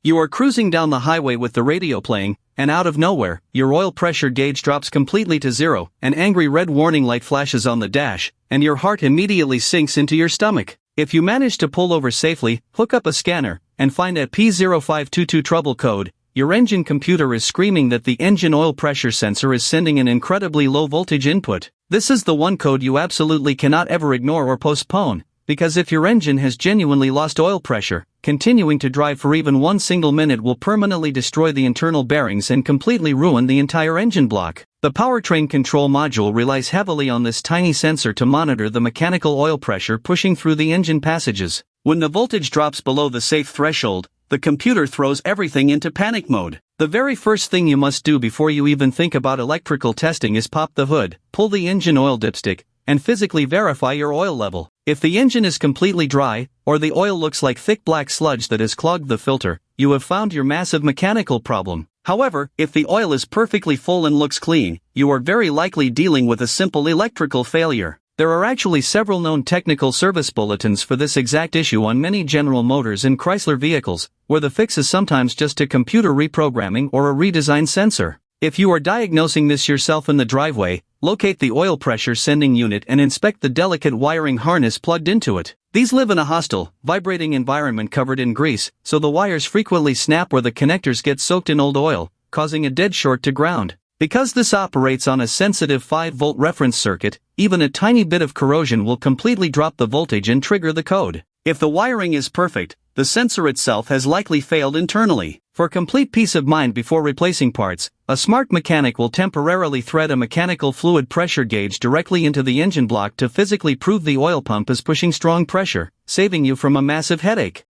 You are cruising down the highway with the radio playing, and out of nowhere, your oil pressure gauge drops completely to zero, an angry red warning light flashes on the dash, and your heart immediately sinks into your stomach. If you manage to pull over safely, hook up a scanner, and find a P0522 trouble code, your engine computer is screaming that the engine oil pressure sensor is sending an incredibly low voltage input. This is the one code you absolutely cannot ever ignore or postpone, because if your engine has genuinely lost oil pressure, continuing to drive for even one single minute will permanently destroy the internal bearings and completely ruin the entire engine block. The powertrain control module relies heavily on this tiny sensor to monitor the mechanical oil pressure pushing through the engine passages. When the voltage drops below the safe threshold, the computer throws everything into panic mode. The very first thing you must do before you even think about electrical testing is pop the hood, pull the engine oil dipstick, and physically verify your oil level. If the engine is completely dry, or the oil looks like thick black sludge that has clogged the filter, you have found your massive mechanical problem. However, if the oil is perfectly full and looks clean, you are very likely dealing with a simple electrical failure. There are actually several known technical service bulletins for this exact issue on many General Motors and Chrysler vehicles, where the fix is sometimes just a computer reprogramming or a redesigned sensor. If you are diagnosing this yourself in the driveway, locate the oil pressure sending unit and inspect the delicate wiring harness plugged into it. These live in a hostile, vibrating environment covered in grease, so the wires frequently snap or the connectors get soaked in old oil, causing a dead short to ground. Because this operates on a sensitive 5-volt reference circuit, even a tiny bit of corrosion will completely drop the voltage and trigger the code. If the wiring is perfect, the sensor itself has likely failed internally. For complete peace of mind before replacing parts, a smart mechanic will temporarily thread a mechanical fluid pressure gauge directly into the engine block to physically prove the oil pump is pushing strong pressure, saving you from a massive headache.